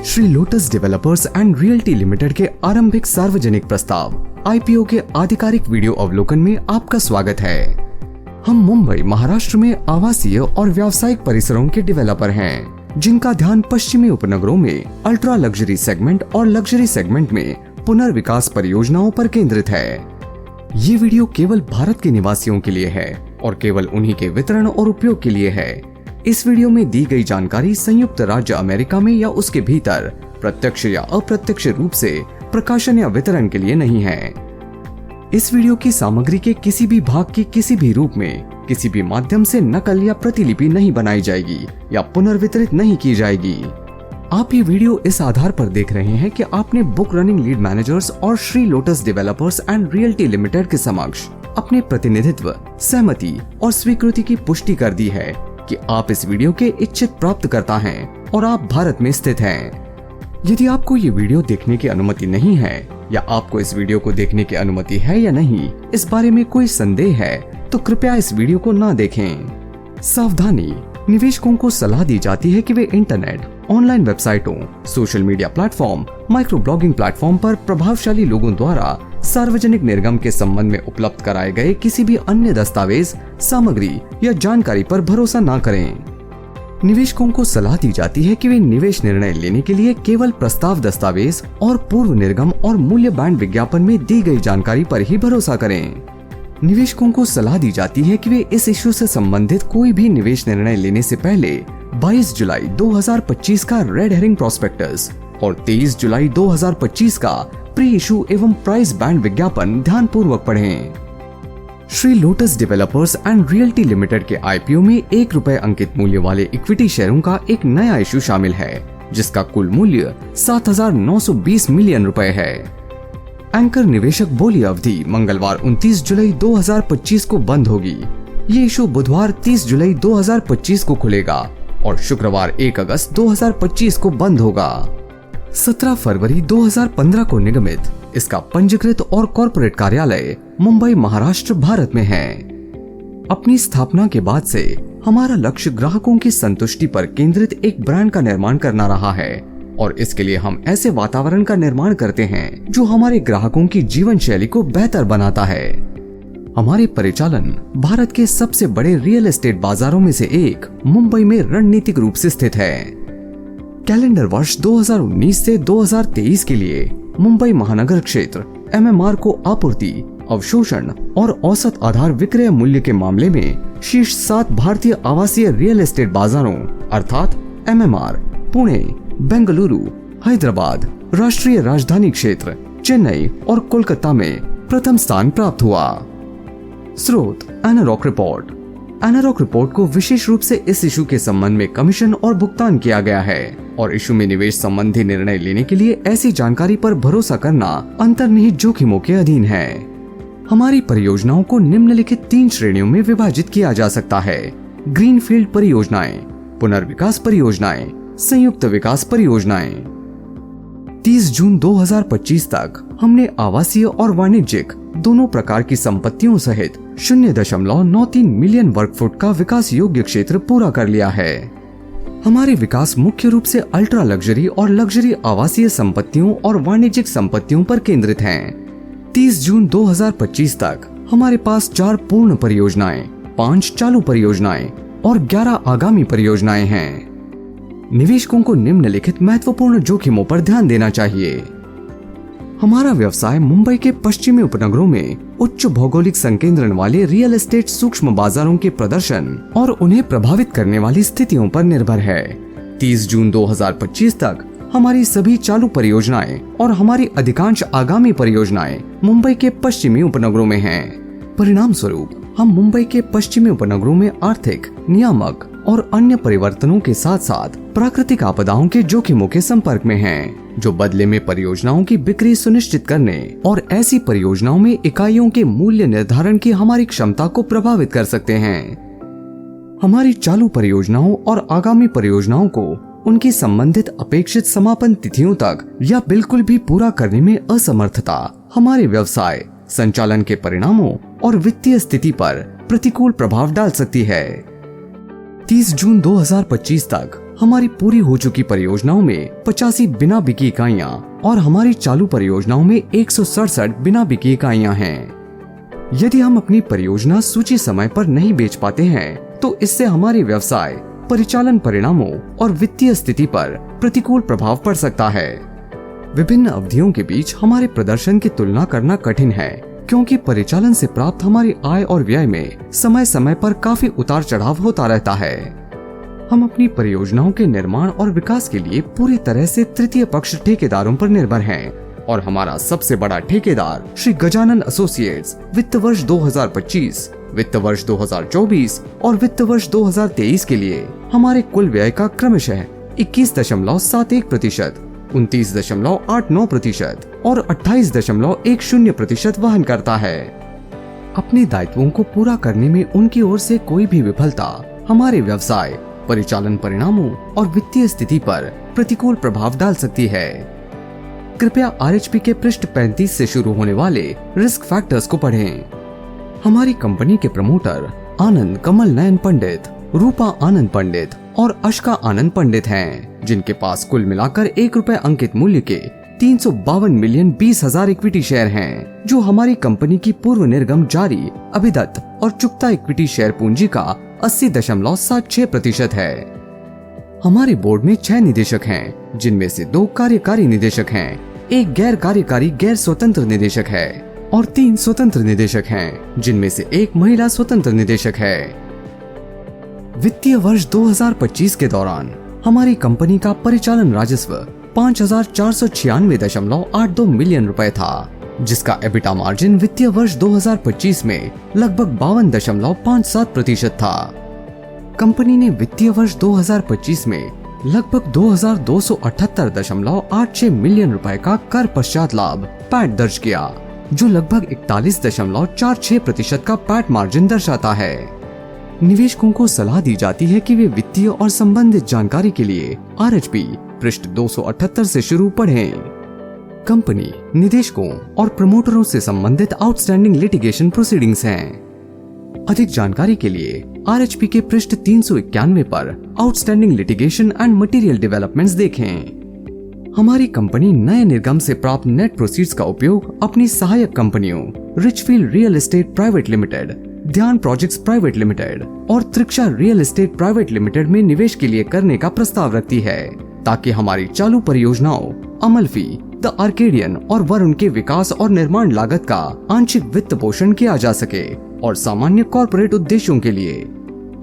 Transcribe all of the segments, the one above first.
Shri lotus developers and realty limited के आरंभिक सार्वजनिक प्रस्ताव IPO के आधिकारिक वीडियो अवलोकन में आपका स्वागत है। हम मुंबई महाराष्ट्र में आवासीय और व्यावसायिक परिसरों के डेवलपर हैं, जिनका ध्यान पश्चिमी उपनगरों में अल्ट्रा लग्जरी सेगमेंट और लग्जरी सेगमेंट में पुनर्विकास परियोजनाओं पर केंद्रित है। ये वीडियो केवल भारत के निवासियों के लिए है और केवल उन्हीं के वितरण और उपयोग के लिए है। इस वीडियो में दी गई जानकारी संयुक्त राज्य अमेरिका में या उसके भीतर प्रत्यक्ष या अप्रत्यक्ष रूप से प्रकाशन या वितरण के लिए नहीं है। इस वीडियो की सामग्री के किसी भी भाग की किसी भी रूप में किसी भी माध्यम से नकल या प्रतिलिपि नहीं बनाई जाएगी या पुनर्वितरित नहीं की जाएगी। आप ये वीडियो इस आधार पर देख रहे हैं कि आपने बुक रनिंग लीड मैनेजर्स और Shri lotus developers and realty limited के समक्ष अपने प्रतिनिधित्व, सहमति और स्वीकृति की पुष्टि कर दी है कि आप इस वीडियो के इच्छित प्राप्तकर्ता हैं और आप भारत में स्थित हैं। यदि आपको ये वीडियो देखने की अनुमति नहीं है या आपको इस वीडियो को देखने की अनुमति है या नहीं, इस बारे में कोई संदेह है तो कृपया इस वीडियो को ना देखें। सावधानी, निवेशकों को सलाह दी जाती है कि वे इंटरनेट, ऑनलाइन वेबसाइटों, social media platform, micro blogging platform पर प्रभावशाली लोगों द्वारा सार्वजनिक निर्गम के संबंध में उपलब्ध कराए गए किसी भी अन्य दस्तावेज, सामग्री या जानकारी पर भरोसा न करें। निवेशकों को सलाह दी जाती है कि वे निवेश निर्णय लेने के लिए केवल प्रस्ताव दस्तावेज और पूर्व निर्गम और मूल्य बैंड विज्ञापन में दी गई जानकारी पर ही भरोसा करें। निवेशकों को सलाह दी जाती है कि वे इस इश्यू से संबंधित कोई भी निवेश निर्णय लेने से पहले 22 जुलाई 2025 का रेड हेरिंग प्रोस्पेक्टस और 23 जुलाई 2025 का प्री इशू एवं प्राइस बैंड विज्ञापन ध्यानपूर्वक पढ़ें। Shri lotus developers and realty limited के IPO में ₹1 अंकित मूल्य वाले इक्विटी शेयरों का एक नया इशू शामिल है, जिसका कुल मूल्य 7,920 मिलियन रुपए है। एंकर निवेशक बोली अवधि मंगलवार 29 जुलाई 2025 को बंद होगी। ये इशू बुधवार 30 जुलाई 2025 को खुलेगा और शुक्रवार 1 अगस्त 2025 को बंद होगा। 17 फरवरी 2015 को निगमित इसका पंजीकृत और कॉर्पोरेट कार्यालय मुंबई महाराष्ट्र भारत में है। अपनी स्थापना के बाद से हमारा लक्ष्य ग्राहकों की संतुष्टि पर केंद्रित एक ब्रांड का निर्माण करना रहा है और इसके लिए हम ऐसे वातावरण का निर्माण करते हैं जो हमारे ग्राहकों की जीवन शैली को बेहतर बनाता है। हमारे परिचालन भारत के सबसे बड़े रियल एस्टेट बाजारों में से एक मुंबई में रणनीतिक रूप से स्थित है। कैलेंडर वर्ष 2019 से 2023 के लिए मुंबई महानगर क्षेत्र MMR को आपूर्ति, अवशोषण और औसत आधार विक्रय मूल्य के मामले में शीर्ष 7 भारतीय आवासीय रियल एस्टेट बाजारों अर्थात MMR, पुणे, बेंगलुरु, हैदराबाद, राष्ट्रीय राजधानी क्षेत्र, चेन्नई और कोलकाता में प्रथम स्थान प्राप्त हुआ। स्रोत एनारॉक रिपोर्ट। एनारॉक रिपोर्ट को विशेष रूप से इस इशू के संबंध में कमीशन और भुगतान किया गया है और इशू में निवेश संबंधी निर्णय लेने के लिए ऐसी जानकारी पर भरोसा करना अंतर्निहित जोखिमों के अधीन है। हमारी परियोजनाओं को निम्नलिखित 3 श्रेणियों में विभाजित किया जा सकता है: ग्रीनफील्ड परियोजनाएं, पुनर्विकास परियोजनाएं, संयुक्त विकास परियोजनाएं। 30 जून 2025 तक हमने आवासीय और वाणिज्यिक दोनों प्रकार की संपत्तियों सहित 0.93 मिलियन वर्ग फुट का विकास योग्य क्षेत्र पूरा कर लिया है। हमारे विकास मुख्य रूप से अल्ट्रा लग्जरी और लग्जरी आवासीय संपत्तियों और वाणिज्यिक संपत्तियों पर केंद्रित हैं। 30 जून 2025 तक हमारे पास 4 पूर्ण परियोजनाएं, 5 चालू परियोजनाएं और 11 आगामी परियोजनाएं हैं। निवेशकों को निम्नलिखित महत्वपूर्ण जोखिमों पर ध्यान देना चाहिए। हमारा व्यवसाय मुंबई के पश्चिमी उपनगरों में उच्च भौगोलिक संकेंद्रण वाले रियल एस्टेट सूक्ष्म बाजारों के प्रदर्शन और उन्हें प्रभावित करने वाली स्थितियों पर निर्भर है। 30 जून 2025 तक हमारी सभी चालू परियोजनाएं और हमारी अधिकांश आगामी परियोजनाएं मुंबई के पश्चिमी उपनगरों में हैं। परिणाम स्वरूप हम मुंबई के पश्चिमी उपनगरों में आर्थिक, नियामक और अन्य परिवर्तनों के साथ साथ प्राकृतिक आपदाओं के जोखिमों के संपर्क में हैं, जो बदले में परियोजनाओं की बिक्री सुनिश्चित करने और ऐसी परियोजनाओं में इकाइयों के मूल्य निर्धारण की हमारी क्षमता को प्रभावित कर सकते हैं। हमारी चालू परियोजनाओं और आगामी परियोजनाओं को उनकी संबंधित अपेक्षित समापन तिथियों तक या बिल्कुल भी पूरा करने में असमर्थता हमारे व्यवसाय, संचालन के परिणामों और वित्तीय स्थिति पर प्रतिकूल प्रभाव डाल सकती है। 30 जून 2025 तक हमारी पूरी हो चुकी परियोजनाओं में 85 बिना बिकी इकाइयां और हमारी चालू परियोजनाओं में 167 बिना बिकी इकाइयां हैं। यदि हम अपनी परियोजना सूची समय पर नहीं बेच पाते हैं तो इससे हमारे व्यवसाय, परिचालन परिणामों और वित्तीय स्थिति पर प्रतिकूल प्रभाव पड़ सकता है। विभिन्न अवधियों के बीच हमारे प्रदर्शन की तुलना करना कठिन है, क्योंकि परिचालन से प्राप्त हमारी आय और व्यय में समय समय पर काफी उतार चढ़ाव होता रहता है। हम अपनी परियोजनाओं के निर्माण और विकास के लिए पूरी तरह से तृतीय पक्ष ठेकेदारों पर निर्भर हैं और हमारा सबसे बड़ा ठेकेदार श्री गजानन एसोसिएट्स वित्त वर्ष 2025, वित्त वर्ष 2024 और वित्त वर्ष 2023 के लिए हमारे कुल व्यय का क्रमशः 21.71%, 29.89% और 28.10% वहन करता है। अपने दायित्वों को पूरा करने में उनकी ओर से कोई भी विफलता हमारे व्यवसाय, परिचालन परिणामों और वित्तीय स्थिति पर प्रतिकूल प्रभाव डाल सकती है। कृपया आरएचपी के पृष्ठ 35 से शुरू होने वाले रिस्क फैक्टर्स को पढ़ें। हमारी कंपनी के प्रमोटर आनंद कमल नयन पंडित, रूपा आनंद पंडित और अशका आनंद पंडित हैं, जिनके पास कुल मिलाकर ₹1 अंकित मूल्य के 352,20,000 इक्विटी शेयर हैं, जो हमारी कंपनी की पूर्व निर्गम जारी, अभिदत्त और चुकता इक्विटी शेयर पूंजी का 80.76% है। हमारे बोर्ड में 6 निदेशक हैं, जिनमें से 2 कार्यकारी निदेशक हैं, 1 गैर कार्यकारी गैर स्वतंत्र निदेशक है और 3 स्वतंत्र निदेशक हैं, जिनमें से 1 महिला स्वतंत्र निदेशक है। वित्तीय वर्ष 2025 के दौरान हमारी कंपनी का परिचालन राजस्व 5,496.82 मिलियन रुपए था, जिसका एबिटा मार्जिन वित्तीय वर्ष 2025 में लगभग 52.57% था। कंपनी ने वित्तीय वर्ष 2025 में लगभग 2,278.86 मिलियन रुपए का कर पश्चात लाभ पैट दर्ज किया, जो लगभग 41.46% का पैट मार्जिन दर्शाता है। निवेशकों को सलाह दी जाती है कि वे वित्तीय और संबंधित जानकारी के लिए आरएचपी पृष्ठ 278 से शुरू पढ़ें। कंपनी, निदेशकों और प्रमोटरों से संबंधित आउटस्टैंडिंग लिटिगेशन प्रोसीडिंग्स हैं। अधिक जानकारी के लिए आरएचपी के पृष्ठ 391 पर outstanding litigation and material developments देखें। हमारी कंपनी नए निर्गम से प्राप्त नेट प्रोसीड्स का उपयोग अपनी सहायक कंपनियों रिचफील्ड रियल एस्टेट प्राइवेट लिमिटेड, ध्यान प्रोजेक्ट्स प्राइवेट लिमिटेड और त्रिक्षा रियल एस्टेट प्राइवेट लिमिटेड में निवेश के लिए करने का प्रस्ताव रखती है, ताकि हमारी चालू परियोजनाओं अमल्फी, द आर्केडियन और वरुण के विकास और निर्माण लागत का आंशिक वित्त पोषण किया जा सके और सामान्य कॉर्पोरेट उद्देश्यों के लिए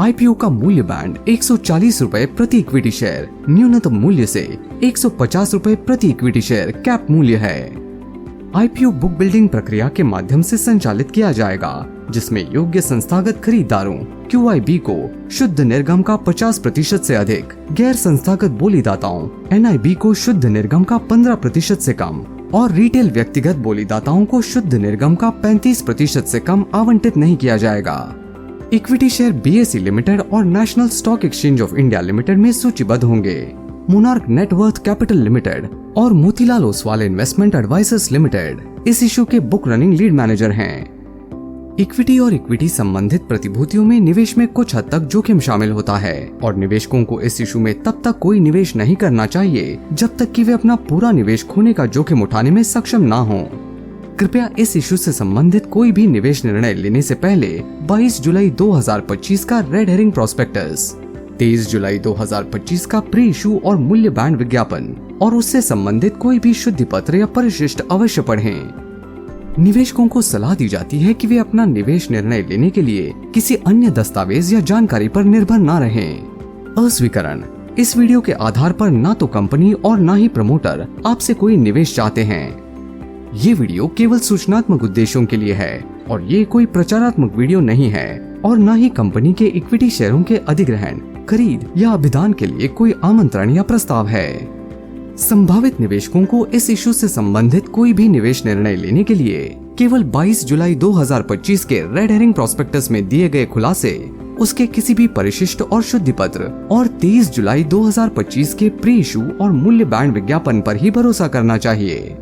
आईपीओ का मूल्य बैंड 140 रुपए प्रति इक्विटी शेयर न्यूनतम मूल्य से 150 रुपए प्रति इक्विटी शेयर कैप मूल्य है। आईपीओ बुक बिल्डिंग प्रक्रिया के माध्यम से संचालित किया जाएगा, जिसमें योग्य संस्थागत खरीदारों QIB को शुद्ध निर्गम का 50% से अधिक, गैर संस्थागत बोलीदाताओं NIB को शुद्ध निर्गम का 15% से कम और रिटेल व्यक्तिगत बोलीदाताओं को शुद्ध निर्गम का 35% से कम आवंटित नहीं किया जाएगा। इक्विटी शेयर BSE लिमिटेड और National Stock Exchange of India Limited में सूचीबद्ध होंगे। मोनार्क नेटवर्थ कैपिटल लिमिटेड और Motilal Oswal Investment Advisers Limited इस इशू के बुक रनिंग लीड मैनेजर हैं। इक्विटी और इक्विटी संबंधित प्रतिभूतियों में निवेश में कुछ हद तक जोखिम शामिल होता है और निवेशकों को इस इशू में तब तक कोई निवेश नहीं करना चाहिए जब तक कि वे अपना पूरा निवेश खोने का जोखिम उठाने में सक्षम ना हों। कृपया इस इशू से संबंधित कोई भी निवेश निर्णय लेने से पहले 22 जुलाई 2025 का रेड हेरिंग प्रोस्पेक्टस, 23 जुलाई 2025 का प्री इशू और मूल्य बैंड विज्ञापन और उससे संबंधित कोई भी शुद्धि पत्र या परिशिष्ट अवश्य पढ़ें। निवेशकों को सलाह दी जाती है कि वे अपना निवेश निर्णय लेने के लिए किसी अन्य दस्तावेज या जानकारी पर निर्भर न रहें। अस्वीकरण: इस वीडियो के आधार पर ना तो कंपनी और ना ही प्रमोटर आपसे कोई निवेश चाहते हैं। ये वीडियो केवल सूचनात्मक उद्देश्यों के लिए है और ये कोई प्रचारात्मक वीडियो नहीं है और न ही कंपनी के इक्विटी शेयरों के अधिग्रहण, खरीद या अभिदान के लिए कोई आमंत्रण या प्रस्ताव है। संभावित निवेशकों को इस इशू से संबंधित कोई भी निवेश निर्णय लेने के लिए केवल 22 जुलाई 2025 के रेड हेरिंग प्रोस्पेक्टस में दिए गए खुलासे, उसके किसी भी परिशिष्ट और शुद्धि पत्र और 23 जुलाई 2025 के प्री इशू और मूल्य बैंड विज्ञापन पर ही भरोसा करना चाहिए।